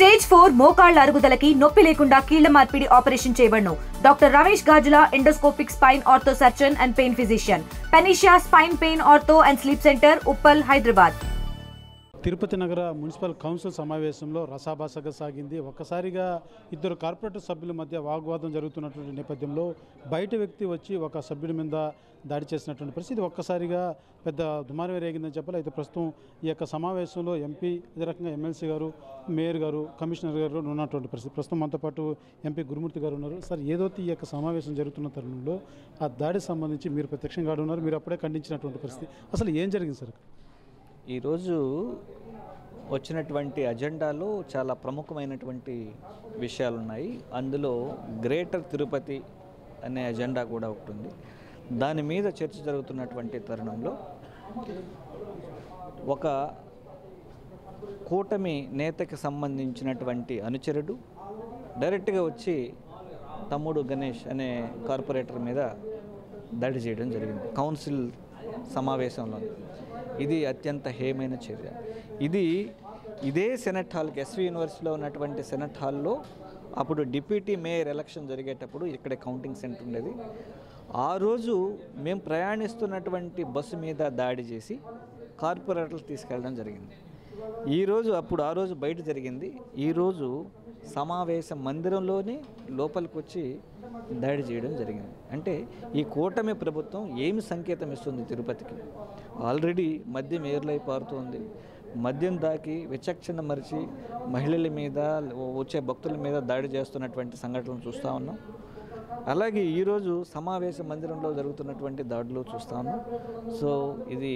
Stage 4 మోకాళ్ల అరుగుదలకి నొప్పి లేకుండా కీళ్ల మార్పిడి ఆపరేషన్ చేయబడును. Doctor Ramesh Gajula, endoscopic spine ortho surgeon and pain physician, Panacea spine pain ortho and sleep centre, Uppal, Hyderabad. Tirupati నగర మున్సిపల్ కౌన్సిల్ సమావేశంలో రసాభాసగా సాగింది. ఒక్కసారిగా ఇద్దరు కార్పొరేటర్ సభ్యుల మధ్య వాగ్వాదం జరుగుతున్నటువంటి నేపథ్యంలో బయట వ్యక్తి వచ్చి ఒక సభ్యుడి మీద దాడి చేసినటువంటి పరిస్థితి ఒక్కసారిగా పెద్ద దుమారం రేగిందని చెప్పాలి. అయితే ప్రస్తుతం ఈ యొక్క సమావేశంలో ఎంపీ, అదే రకంగా ఎమ్మెల్సీ గారు, మేయర్ గారు, కమిషనర్ గారు ఉన్నటువంటి పరిస్థితి. ప్రస్తుతం మనతో పాటు ఎంపీ గురుమూర్తి గారు ఉన్నారు. సార్, ఏదైతే ఈ యొక్క సమావేశం జరుగుతున్న తరుణంలో ఆ దాడికి సంబంధించి మీరు ప్రత్యక్షంగా ఉన్నారు, మీరు అప్పుడే ఖండించినటువంటి పరిస్థితి. అసలు ఏం జరిగింది సార్? ఈరోజు వచ్చినటువంటి అజెండాలో చాలా ప్రముఖమైనటువంటి విషయాలు ఉన్నాయి. అందులో గ్రేటర్ తిరుపతి అనే అజెండా కూడా ఒకటి ఉంది. దాని మీద చర్చ జరుగుతున్నటువంటి తరుణంలో ఒక కూటమి నేతకి సంబంధించినటువంటి అనుచరుడు డైరెక్ట్గా వచ్చి తమ్ముడు గణేష్ అనే కార్పొరేటర్ మీద దాడి చేయడం జరిగింది కౌన్సిల్ సమావేశంలో. ఇది అత్యంత హేయమైన చర్య. ఇదే సెనెట్ హాల్కి, ఎస్వి యూనివర్సిటీలో ఉన్నటువంటి సెనెట్ హాల్లో అప్పుడు డిప్యూటీ మేయర్ ఎలక్షన్ జరిగేటప్పుడు ఇక్కడే కౌంటింగ్ సెంటర్ ఉండేది. ఆ రోజు మేము ప్రయాణిస్తున్నటువంటి బస్సు మీద దాడి చేసి కార్పొరేటర్లు తీసుకెళ్ళడం జరిగింది. ఆ రోజు బయట జరిగింది. ఈరోజు సమావేశ మందిరంలోనే లోపలికి వచ్చి దాడి చేయడం జరిగింది. అంటే ఈ కూటమి ప్రభుత్వం ఏమి సంకేతం ఇస్తుంది తిరుపతికి? ఆల్రెడీ మద్యం ఏర్లై పారుతోంది. మద్యం దాకి విచక్షణ మరిచి మహిళల మీద, వచ్చే భక్తుల మీద దాడి చేస్తున్నటువంటి సంఘటనలు చూస్తూ ఉన్నాం. అలాగే ఈరోజు సమావేశ మందిరంలో జరుగుతున్నటువంటి దాడులు చూస్తూ ఉన్నాం. సో ఇది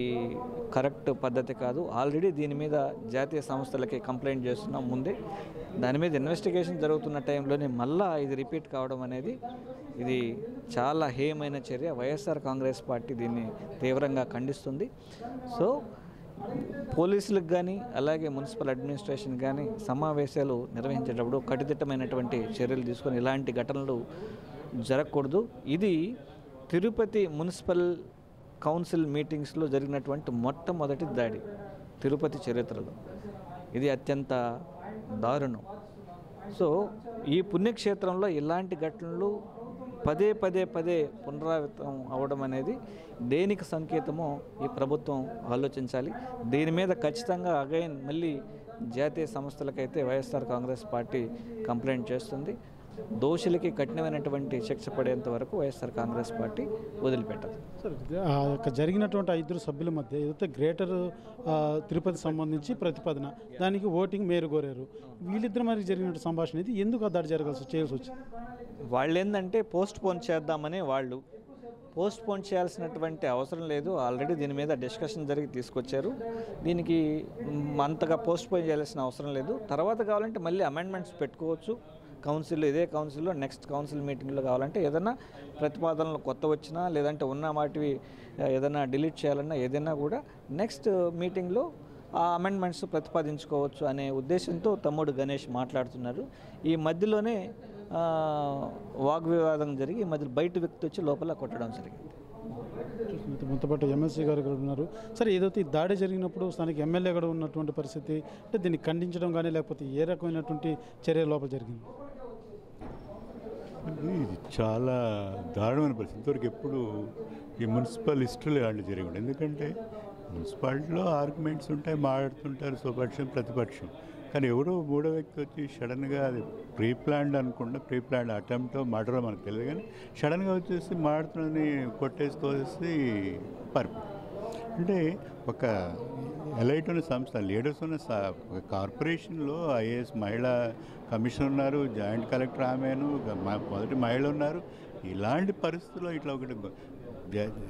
కరెక్ట్ పద్ధతి కాదు. ఆల్రెడీ దీని మీద జాతీయ సంస్థలకి కంప్లైంట్ చేస్తున్నాం ముందే. దాని మీద ఇన్వెస్టిగేషన్ జరుగుతున్న టైంలోనే మళ్ళా ఇది రిపీట్ కావడం అనేది ఇది చాలా హేయమైన చర్య. వైఎస్ఆర్ కాంగ్రెస్ పార్టీ దీన్ని తీవ్రంగా ఖండిస్తుంది. సో పోలీసులకు కానీ, అలాగే మున్సిపల్ అడ్మినిస్ట్రేషన్ కానీ సమావేశాలు నిర్వహించేటప్పుడు కట్టుదిట్టమైనటువంటి చర్యలు తీసుకొని ఇలాంటి ఘటనలు జరగకూడదు. ఇది తిరుపతి మున్సిపల్ కౌన్సిల్ మీటింగ్స్లో జరిగినటువంటి మొట్టమొదటి దాడి తిరుపతి చరిత్రలో. ఇది అత్యంత దారుణం. సో ఈ పుణ్యక్షేత్రంలో ఇలాంటి ఘటనలు పదే పునరావృతం అవ్వడం అనేది దేనికి సంకేతమో ఈ ప్రభుత్వం ఆలోచించాలి. దీని మీద ఖచ్చితంగా అగైన్ మళ్ళీ జాతీయ సంస్థలకైతే వైఎస్ఆర్ కాంగ్రెస్ పార్టీ కంప్లైంట్ చేస్తుంది. దోషులకి కఠినమైనటువంటి శిక్ష పడేంత వరకు వైఎస్ఆర్ కాంగ్రెస్ పార్టీ వదిలిపెట్టదు. సార్, జరిగినటువంటి ఆ ఇద్దరు సభ్యుల మధ్య ఏదైతే గ్రేటర్ తిరుపతి సంబంధించి ప్రతిపాదన, దానికి ఓటింగ్ మేరు కోరారు. వీళ్ళిద్దరి మధ్య జరిగిన సంభాషణ ఇది ఎందుకు ఆ దాడి చేయాల్సి వచ్చింది? వాళ్ళు ఏంటంటే పోస్ట్ పోన్ చేద్దామని వాళ్ళు పోస్ట్ పోన్ చేయాల్సినటువంటి అవసరం లేదు. ఆల్రెడీ దీని మీద డిస్కషన్ జరిగి తీసుకొచ్చారు. దీనికి అంతగా పోస్ట్ పోన్ చేయాల్సిన అవసరం లేదు. తర్వాత కావాలంటే మళ్ళీ అమెండ్మెంట్స్ పెట్టుకోవచ్చు కౌన్సిల్లో. ఇదే కౌన్సిల్లో నెక్స్ట్ కౌన్సిల్ మీటింగ్లో కావాలంటే ఏదైనా ప్రతిపాదనలు కొత్త వచ్చినా, లేదంటే ఉన్న వాటివి ఏదైనా డిలీట్ చేయాలన్నా ఏదైనా కూడా నెక్స్ట్ మీటింగ్లో ఆ అమెండ్మెంట్స్ ప్రతిపాదించుకోవచ్చు అనే ఉద్దేశంతో తమ్ముడు గణేష్ మాట్లాడుతున్నారు. ఈ మధ్యలోనే వాగ్వివాదం జరిగి మధ్యలో బయట వ్యక్తి వచ్చి లోపల కొట్టడం జరిగింది. మనతో పాటు ఎమ్మెల్సీ గారు కూడా ఉన్నారు. సరే, ఏదైతే ఈ దాడి జరిగినప్పుడు స్థానిక ఎమ్మెల్యే కూడా ఉన్నటువంటి పరిస్థితి, అంటే దీన్ని ఖండించడం కానీ లేకపోతే ఏ రకమైనటువంటి చర్య లోపల జరిగింది? ఇది చాలా దారుణమైన పరిస్థితి. ఇంతవరకు ఎప్పుడు ఈ మున్సిపల్ హిస్టరీలో ఇలాంటి జరిగి, ఎందుకంటే మున్సిపాలిటీలో ఆర్గ్యుమెంట్స్ ఉంటాయి, మాట్లాడుతుంటారు స్వపక్షం ప్రతిపక్షం. కానీ ఎవరో మూడో వ్యక్తి వచ్చి సడన్గా అది ప్రీ ప్లాన్డ్ అనుకుండా, ప్రీ ప్లాన్డ్ అటెంప్ట్ మర్డర్ మనకు తెలియదు, కానీ సడన్గా వచ్చేసి మాడుతున్నది కొట్టేసి పారిపోయి. అంటే ఒక ఎలైట్ ఉన్న సంస్థ, లీడర్స్ ఉన్న కార్పొరేషన్లో ఐఏఎస్ మహిళా కమిషనర్ ఉన్నారు, జాయింట్ కలెక్టర్ ఆమెను, మొదటి మహిళ ఉన్నారు. ఇలాంటి పరిస్థితుల్లో ఇట్లా ఒకటి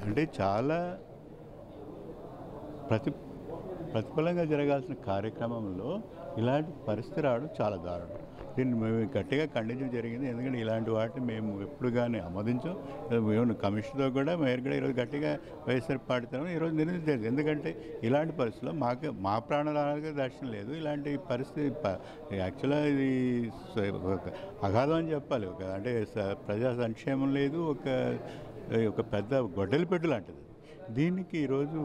అంటే చాలా ప్రతిఫలంగా జరగాల్సిన కార్యక్రమంలో ఇలాంటి పరిస్థితి రావడం చాలా దారుణం. దీన్ని మేము గట్టిగా ఖండించడం జరిగింది. ఎందుకంటే ఇలాంటి వాటిని మేము ఎప్పుడు కానీ ఆమోదించాం. మేము కమిషన్తో కూడా మేయర్ కూడా ఈరోజు గట్టిగా వైఎస్ఆర్ పార్టీతో ఈరోజు నిర్ణయించారు. ఎందుకంటే ఇలాంటి పరిస్థితుల్లో మా ప్రాణాలకు దర్శనం లేదు. ఇలాంటి పరిస్థితి యాక్చువల్గా ఇది అగాధం అని చెప్పాలి. అంటే ప్రజా సంక్షేమం లేదు, ఒక పెద్ద గొడ్డలి పెట్టు లాంటిది. దీనికి ఈరోజు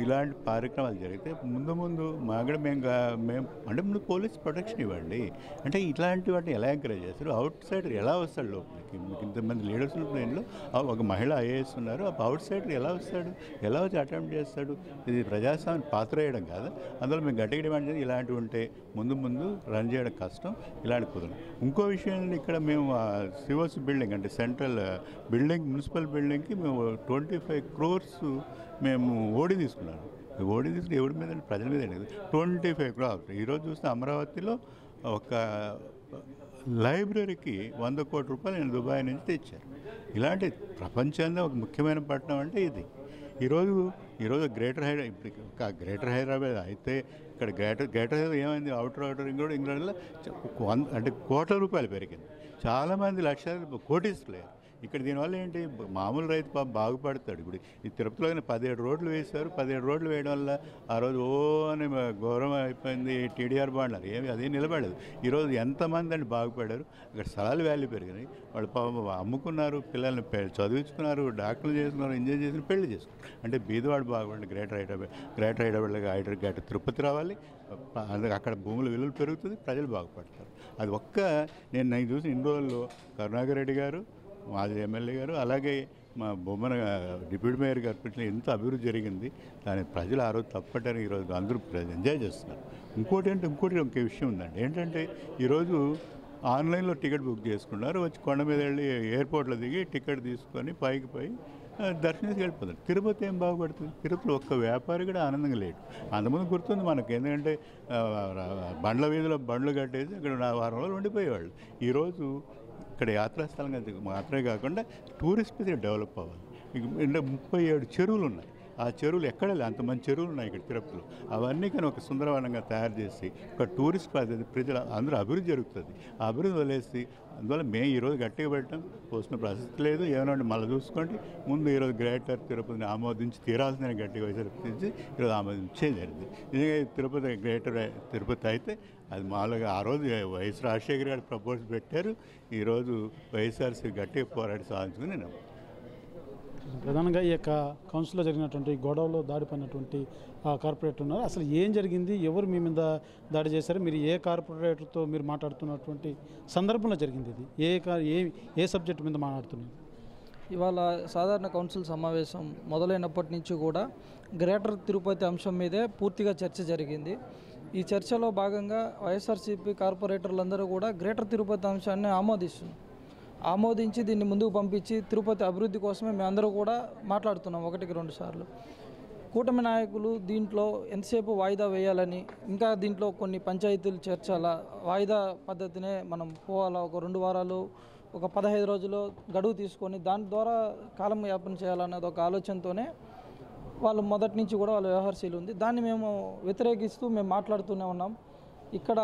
ఇలాంటి కార్యక్రమాలు జరిగితే ముందు మాకు మేము అంటే ముందు పోలీస్ ప్రొటెక్షన్ ఇవ్వండి. అంటే ఇట్లాంటి వాటిని ఎలా ఎంకరేజ్ చేస్తారు? అవుట్ సైడర్ ఎలా వస్తాడు లోపలికి? మీకు ఇంతమంది లీడర్స్ ప్లేన్లో ఒక మహిళ ఐఏఎస్ ఉన్నారు, అవుట్ సైడర్ ఎలా వస్తాడు? ఎలా వచ్చి అటెంప్ట్ చేస్తాడు? ఇది ప్రజాస్వామ్యం పాత్ర వేయడం కాదు. అందులో మేము గట్టిగా డిమాండ్ చేసి ఇలాంటివి ఉంటే ముందు రన్ చేయడం కష్టం, ఇలాంటి కుదరదు. ఇంకో విషయం ఇక్కడ మేము సిఓసి బిల్డింగ్ అంటే సెంట్రల్ బిల్డింగ్ మున్సిపల్ బిల్డింగ్కి మేము 25 crores మేము ఓడి తీసుకున్నాను. ఓడి తీసుకుని ఎవరి మీద? ప్రజల మీద. 25 crores. ఈరోజు చూస్తే అమరావతిలో ఒక లైబ్రరీకి 100 కోట్ల రూపాయలు నేను దుబాయ్ నుంచి తెచ్చారు. ఇలాంటి ప్రపంచంలో ఒక ముఖ్యమైన పట్టణం అంటే ఇది. ఈరోజు గ్రేటర్ హైదరాబాద్ అయితే ఇక్కడ గ్రేటర్ హైదరాబాద్ ఏమైంది? అవుటర్ ఇంగ్లాండ్లో అంటే కోట్ల రూపాయలు పెరిగింది. చాలామంది లక్షల కోటీసులేరు. ఇక్కడ దీనివల్ల ఏంటి? మామూలు రైతు బాగుపడతాడు. ఇప్పుడు ఈ తిరుపతిలో 17 రోడ్లు వేశారు. 17 రోడ్లు వేయడం వల్ల ఆ రోజు అని గౌరవం అయిపోయింది, టీడీఆర్ బాండ్లు ఏమి అదే నిలబడలేదు. ఈరోజు ఎంతమంది అండి బాగుపడారు? అక్కడ స్థలాలు వాల్యూ పెరిగినాయి. వాళ్ళు అమ్ముకున్నారు, పిల్లల్ని చదివించుకున్నారు, డాక్టర్లు చేసుకున్నారు, ఇంజనీర్ చేసుకుని పెళ్లి చేసుకున్నారు. అంటే బీదవాడు బాగుపడి గ్రేటర్ హైదరాబాద్ తిరుపతి రావాలి. అక్కడ భూముల విలువలు పెరుగుతుంది, ప్రజలు బాగుపడతారు. అది నేను చూసి ఇన్ని రోజుల్లో కరుణాకర్ రెడ్డి గారు, మాజీ ఎమ్మెల్యే గారు, అలాగే మా బొమ్మన డిప్యూటీ మేయర్ గారు ఎంత అభివృద్ధి జరిగింది. దాని ప్రజలు ఆ రోజు తప్పటని ఈరోజు అందరూ ఎంజాయ్ చేస్తున్నారు. ఇంకోటి విషయం ఉందండి. ఏంటంటే ఈరోజు ఆన్లైన్లో టికెట్ బుక్ చేసుకున్నారు. వచ్చి కొండ మీద వెళ్ళి ఎయిర్పోర్ట్లో దిగి టికెట్ తీసుకొని పైకి పోయి దర్శనానికి వెళ్ళిపోతారు. తిరుపతి ఏం బాగుపడుతుంది? తిరుపతిలో ఒక్క వ్యాపారి కూడా ఆనందంగా లేడు. అంతకుముందు గుర్తుంది మనకు. ఎందుకంటే బండ్ల వీధిలో బండ్లు కట్టేసి అక్కడ 4 రోజులు ఉండిపోయేవాళ్ళు. ఈరోజు ఇక్కడ యాత్రాస్థలంగా మాత్రమే కాకుండా టూరిస్ట్ ప్లేస్ డెవలప్ అవ్వాలి. 37 చెరువులు ఉన్నాయి. ఆ చెరువులు ఎక్కడ లేదు, అంతమంది చెరువులు ఉన్నాయి ఇక్కడ తిరుపతిలో. అవన్నీ కానీ ఒక సుందరవనంగా తయారు చేసి ఒక టూరిస్ట్ పద్ధతి ప్రజలు అందరూ అభివృద్ధి జరుగుతుంది. ఆ అభివృద్ధి వదిలేసి అందువల్ల మేము ఈరోజు గట్టిగా పెట్టడం పోసిన ప్రసక్తి లేదు. ఏమన్నా మళ్ళీ చూసుకోండి. ముందు ఈరోజు గ్రేటర్ తిరుపతిని ఆమోదించి తీరాల్సిన గట్టిగా వైఎస్ఆర్సీపీ ఈరోజు ఆమోదించే జరిగింది. నిజంగా తిరుపతి గ్రేటర్ తిరుపతి అయితే అది మామూలుగా ఆ రోజు వైఎస్ రాజశేఖర్ గారు ప్రపోజ్ పెట్టారు. ఈరోజు వైఎస్ఆర్సీపీ గట్టిగా పోరాడి సాధించుకుని నేను ప్రధానంగా ఈ యొక్క కౌన్సిల్లో జరిగినటువంటి గొడవలో దాడిపోయినటువంటి కార్పొరేటర్ ఉన్నారు. అసలు ఏం జరిగింది? ఎవరు మీ మీద దాడి చేశారు? మీరు ఏ కార్పొరేటర్తో మీరు మాట్లాడుతున్నటువంటి సందర్భంలో జరిగింది? ఇది ఏ సబ్జెక్ట్ మీద మాట్లాడుతున్నారు? ఇవాళ సాధారణ కౌన్సిల్ సమావేశం మొదలైనప్పటి నుంచి కూడా గ్రేటర్ తిరుపతి అంశం మీదే పూర్తిగా చర్చ జరిగింది. ఈ చర్చలో భాగంగా వైఎస్ఆర్సీపీ కార్పొరేటర్లందరూ కూడా గ్రేటర్ తిరుపతి అంశాన్ని ఆమోదించి దీన్ని ముందుకు పంపించి తిరుపతి అభివృద్ధి కోసమే మేమందరూ కూడా మాట్లాడుతున్నాం 1-2 సార్లు. కూటమి నాయకులు దీంట్లో ఎంతసేపు వాయిదా వేయాలని, ఇంకా దీంట్లో కొన్ని పంచాయతీలు చేర్చాలా, వాయిదా పద్ధతినే మనం పోవాలా, ఒక 2 వారాలు ఒక 15 రోజులు గడువు తీసుకొని దాని ద్వారా కాలం యాపన చేయాలన్నది ఒక ఆలోచనతోనే వాళ్ళు మొదటి నుంచి కూడా వాళ్ళ వ్యవహారశీలు ఉంది. దాన్ని మేము వ్యతిరేకిస్తూ మేము మాట్లాడుతూనే ఉన్నాం. ఇక్కడ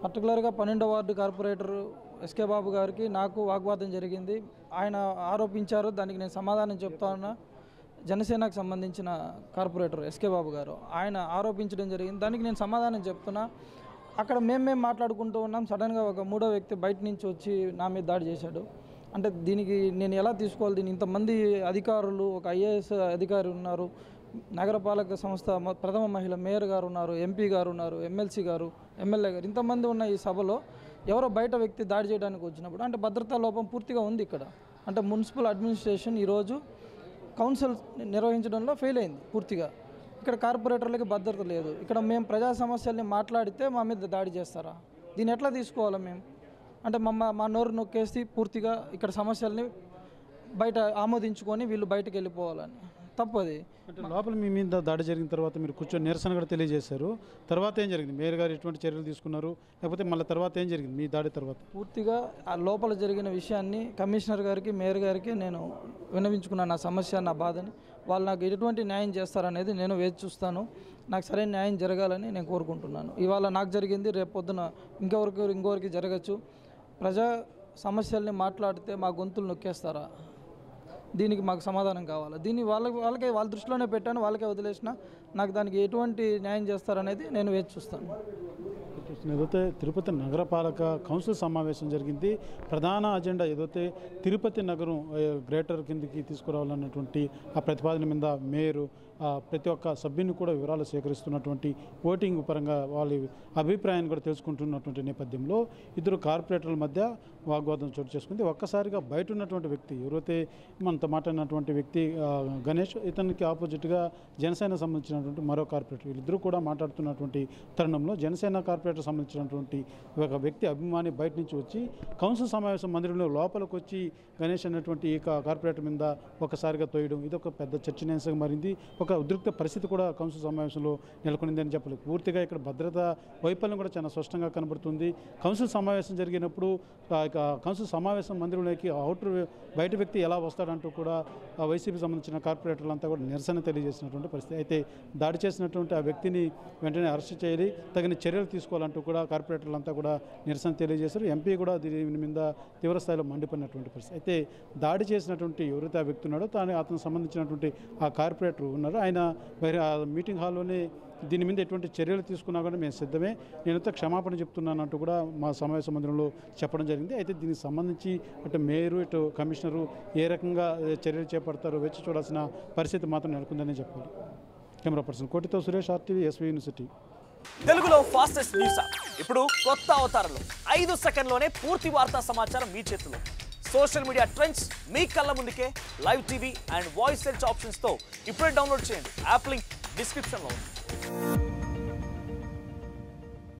పర్టికులర్గా 12వ వార్డు కార్పొరేటర్ ఎస్కే బాబు గారికి నాకు వాగ్వాదం జరిగింది. ఆయన ఆరోపించారు, దానికి నేను సమాధానం చెప్తా ఉన్నా. జనసేనకు సంబంధించిన కార్పొరేటర్ ఎస్కే బాబు గారు ఆయన ఆరోపించడం జరిగింది, దానికి నేను సమాధానం చెప్తున్నా. అక్కడ మేము మాట్లాడుకుంటూ ఉన్నాం. సడన్గా ఒక 3వ వ్యక్తి బయట నుంచి వచ్చి నా మీద దాడి చేశాడు. అంటే దీనికి నేను ఎలా తీసుకోవాలి? దీన్ని ఇంతమంది అధికారులు, ఒక ఐఏఎస్ అధికారి ఉన్నారు, నగరపాలక సంస్థ ప్రథమ మహిళ మేయర్ గారు ఉన్నారు, ఎంపీ గారు ఉన్నారు, ఎమ్మెల్సీ గారు, ఎమ్మెల్యే గారు, ఇంతమంది ఉన్న ఈ సభలో ఎవరో బయట వ్యక్తి దాడి చేయడానికి వచ్చినప్పుడు అంటే భద్రతా లోపం పూర్తిగా ఉంది ఇక్కడ. అంటే మున్సిపల్ అడ్మినిస్ట్రేషన్ ఈరోజు కౌన్సిల్ నిర్వహించడంలో ఫెయిల్ అయింది పూర్తిగా. ఇక్కడ కార్పొరేటర్లకి భద్రత లేదు. ఇక్కడ మేము ప్రజా సమస్యల్ని మాట్లాడితే మా మీద దాడి చేస్తారా? దీన్ని ఎట్లా తీసుకోవాలా మేము? అంటే మా నోరు నొక్కేసి పూర్తిగా ఇక్కడ సమస్యల్ని బయట ఆమోదించుకొని వీళ్ళు బయటకు వెళ్ళిపోవాలని తప్పది. అంటే లోపల మీ మీద దాడి జరిగిన తర్వాత మీరు కూర్చొని నిరసన కూడా తెలియజేశారు. తర్వాత ఏం జరిగింది? మేయర్ గారు ఎటువంటి చర్యలు తీసుకున్నారు? లేకపోతే మళ్ళీ తర్వాత ఏం జరిగింది మీ దాడి తర్వాత? పూర్తిగా ఆ లోపల జరిగిన విషయాన్ని కమిషనర్ గారికి, మేయర్ గారికి నేను విన్నవించుకున్నాను, నా సమస్య, నా బాధని. వాళ్ళు నాకు ఎటువంటి న్యాయం చేస్తారనేది నేను వేచి చూస్తాను. నాకు సరైన న్యాయం జరగాలని నేను కోరుకుంటున్నాను. ఇవాళ నాకు జరిగింది, రేపు పొద్దున ఇంకొకరికి జరగచ్చు. ప్రజా సమస్యల్ని మాట్లాడితే మా గొంతులు నొక్కేస్తారా? దీనికి మాకు సమాధానం కావాలి. దీన్ని వాళ్ళకే వాళ్ళ దృష్టిలోనే పెట్టాను, వాళ్ళకే వదిలేసిన. నాకు దానికి ఎటువంటి న్యాయం చేస్తారనేది నేను వేచి చూస్తాను. ఏదైతే తిరుపతి నగరపాలక కౌన్సిల్ సమావేశం జరిగింది. ప్రధాన అజెండా ఏదైతే తిరుపతి నగరం గ్రేటర్ కిందకి తీసుకురావాలన్నటువంటి ఆ ప్రతిపాదన మీద మేయరు ప్రతి ఒక్క సభ్యుని కూడా వివరాలు సేకరిస్తున్నటువంటి ఓటింగ్ పరంగా వాళ్ళ అభిప్రాయాన్ని కూడా తెలుసుకుంటున్నటువంటి నేపథ్యంలో ఇద్దరు కార్పొరేటర్ల మధ్య వాగ్వాదం చోటు చేసుకుంది. ఒక్కసారిగా బయట ఉన్నటువంటి వ్యక్తి ఎవరైతే మనతో మాట్లాడినటువంటి వ్యక్తి గణేష్, ఇతనికి ఆపోజిట్గా జనసేన సంబంధించినటువంటి మరో కార్పొరేటర్, వీళ్ళిద్దరూ కూడా మాట్లాడుతున్నటువంటి తరుణంలో జనసేన కార్పొరేటర్ సంబంధించినటువంటి ఒక వ్యక్తి అభిమాని బయట నుంచి వచ్చి కౌన్సిల్ సమావేశం మందిరంలో లోపలికి వచ్చి గణేష్ అనేటువంటి ఈ కార్పొరేటర్ మీద ఒకసారిగా తోయడం, ఇది ఒక పెద్ద చర్చనీయాంశంగా మారింది. ఒక ఉద్రిక్త పరిస్థితి కూడా కౌన్సిల్ సమావేశంలో నెలకొనిందని చెప్పలేదు. పూర్తిగా ఇక్కడ భద్రతా వైఫల్యం కూడా చాలా స్పష్టంగా కనబడుతుంది. కౌన్సిల్ సమావేశం జరిగినప్పుడు కౌన్సిల్ సమావేశం మందిరంలోకి బయట వ్యక్తి ఎలా వస్తాడంటూ కూడా వైసీపీ సంబంధించిన కార్పొరేటర్లంతా కూడా నిరసన తెలియజేసినటువంటి పరిస్థితి. అయితే దాడి చేసినటువంటి ఆ వ్యక్తిని వెంటనే అరెస్ట్ చేయాలి, తగిన చర్యలు తీసుకోవాలంటూ కూడా కార్పొరేటర్లంతా కూడా నిరసన తెలియజేశారు. ఎంపీ కూడా దీని మీద తీవ్రస్థాయిలో మండిపోయినటువంటి పరిస్థితి. అయితే దాడి చేసినటువంటి ఎవరైతే ఆ వ్యక్తి ఉన్నాడో అతనికి సంబంధించినటువంటి ఆ కార్పొరేటర్ ఉన్నారో ఆయన మీటింగ్ హాల్లోనే దీని మీద ఎటువంటి చర్యలు తీసుకున్నా కూడా మేము సిద్ధమే, నేనంతా క్షమాపణ చెప్తున్నానంటూ కూడా మా సమావేశ మందిరంలో చెప్పడం జరిగింది. అయితే దీనికి సంబంధించి అటు మేయరు ఇటు కమిషనరు ఏ రకంగా చర్యలు చేపడతారో వేచి చూడాల్సిన పరిస్థితి మాత్రం నెలకొందని చెప్పాలి. కెమెరా పర్సన్ కోటితో సురేష్, RTV SV యూనివర్సిటీ. తెలుగులో ఫాస్టెస్ట్ న్యూస్ ఇప్పుడు కొత్త అవతారంలో 5 సెకండ్లోనే పూర్తి వార్తా సమాచారం మీ చేతిలో. సోషల్ మీడియా ట్రెండ్స్ మీ కళ్ళ ముందుకే live TV and voice search ఆప్షన్స్తో ఇప్పుడే డౌన్లోడ్ చేయండి. యాప్ లింక్ డిస్క్రిప్షన్లో ఉంది.